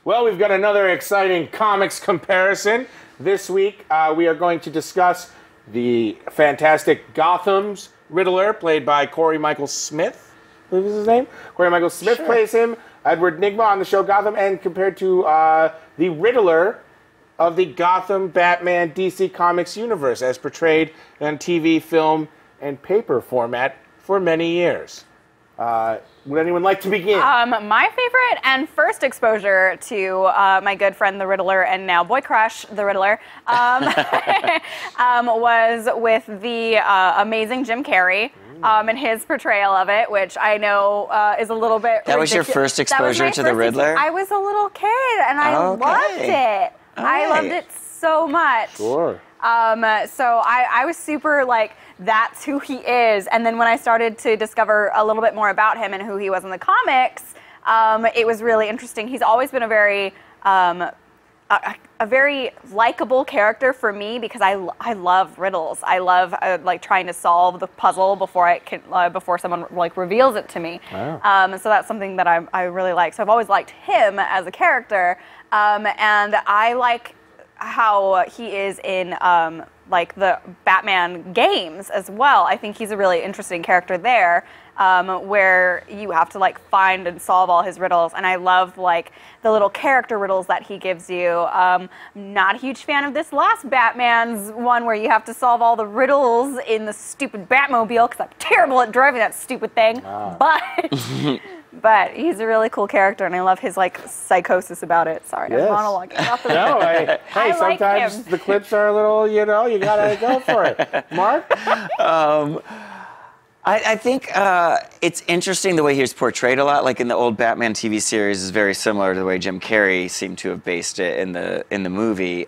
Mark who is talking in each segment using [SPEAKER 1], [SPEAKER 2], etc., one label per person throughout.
[SPEAKER 1] Well, we've got another exciting comics comparison. This week, we are going to discuss the fantastic Gotham's Riddler, played by Corey Michael Smith. I believe is his name. Corey Michael Smith plays him. Edward Nygma on the show Gotham, and compared to the Riddler of the Gotham Batman DC Comics universe, as portrayed on TV, film, and paper format for many years. Would anyone like to begin?
[SPEAKER 2] My favorite and first exposure to my good friend the Riddler, and now boy crush the Riddler, was with the amazing Jim Carrey. And his portrayal of it, which I know is a little bit
[SPEAKER 3] That was your first exposure to the Riddler?
[SPEAKER 2] I was a little kid, and I loved it. I loved it so much.
[SPEAKER 1] Sure.
[SPEAKER 2] So I was super like, that's who he is. And then when I started to discover a little bit more about him and who he was in the comics, it was really interesting. He's always been a very likable character for me because I love riddles. I love like trying to solve the puzzle before someone like reveals it to me. Wow. So that's something that I really like. So I've always liked him as a character, and I like how he is in like the Batman games as well. I think he's a really interesting character there, where you have to like find and solve all his riddles. And I love like the little character riddles that he gives you. Not a huge fan of this last Batman's one where you have to solve all the riddles in the stupid Batmobile because I'm terrible at driving that stupid thing. But he's a really cool character, and I love his like psychosis about it. Sorry, I'm monologuing about the
[SPEAKER 1] No, hey, sometimes the clips are a little, you gotta go for it. Mark?
[SPEAKER 3] I think it's interesting the way he was portrayed a lot. Like in the old Batman TV series is very similar to the way Jim Carrey seemed to have based it in the movie.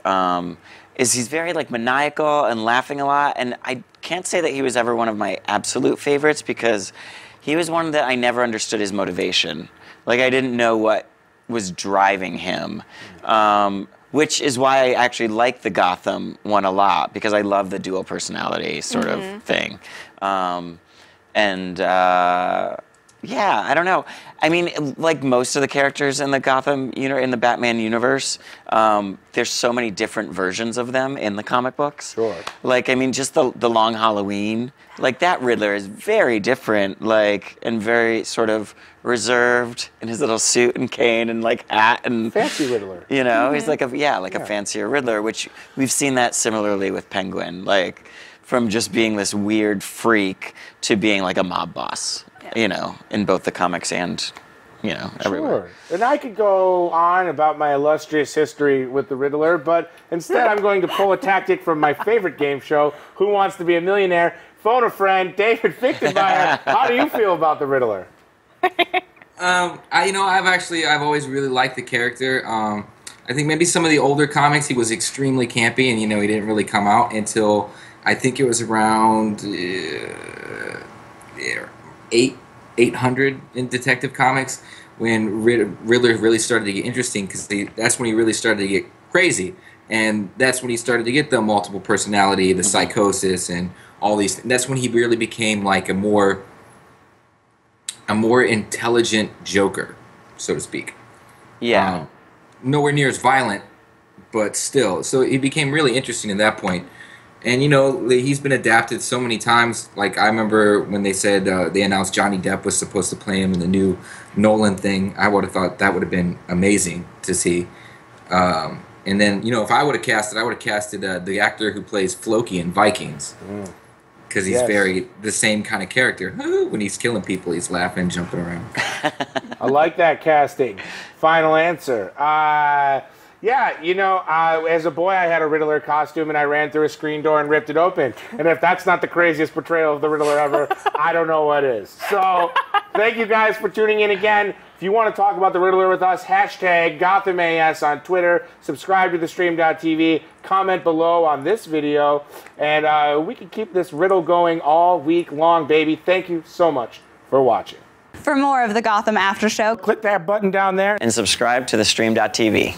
[SPEAKER 3] Is he's very like maniacal and laughing a lot, and I can't say that he was ever one of my absolute favorites because he was one that I never understood his motivation. Like I didn't know what was driving him, which is why I actually like the Gotham one a lot because I love the dual personality sort of thing. Yeah, I don't know. I mean, like most of the characters in the Gotham, in the Batman universe, there's so many different versions of them in the comic books.
[SPEAKER 1] Sure.
[SPEAKER 3] Like, I mean, just the Long Halloween, like that Riddler is very different, like, and very sort of reserved in his little suit and cane and like hat and
[SPEAKER 1] fancy Riddler.
[SPEAKER 3] He's like a fancier Riddler, which we've seen that similarly with Penguin, like from just being this weird freak to being like a mob boss. In both the comics and, everywhere.
[SPEAKER 1] Sure. And I could go on about my illustrious history with the Riddler, but instead I'm going to pull a tactic from my favorite game show, Who Wants to Be a Millionaire? Phone a friend, David Fichtenmeyer. How do you feel about the Riddler?
[SPEAKER 4] I've always really liked the character. I think maybe some of the older comics, he was extremely campy, and, he didn't really come out until, I think it was around 800 in Detective Comics when Riddler really started to get interesting because that's when he really started to get crazy, and that's when he started to get the multiple personality, the psychosis, and all these. That's when he really became like a more intelligent Joker, so to speak.
[SPEAKER 3] Yeah.
[SPEAKER 4] Nowhere near as violent, but still. So he became really interesting at that point. And, he's been adapted so many times. Like, I remember when they said they announced Johnny Depp was supposed to play him in the new Nolan thing. I would have thought that would have been amazing to see. And then, if I would have casted, I would have casted the actor who plays Floki in Vikings. Because he's very the same kind of character. When he's killing people, he's laughing, jumping around.
[SPEAKER 1] I like that casting. Final answer. As a boy, I had a Riddler costume, and I ran through a screen door and ripped it open. And if that's not the craziest portrayal of the Riddler ever, I don't know what is. So, thank you guys for tuning in again. If you want to talk about the Riddler with us, hashtag GothamAS on Twitter, subscribe to the Stream.tv, comment below on this video, and we can keep this riddle going all week long, baby. Thank you so much for watching.
[SPEAKER 2] For more of the Gotham After Show,
[SPEAKER 1] click that button down there
[SPEAKER 3] and subscribe to the Stream.tv.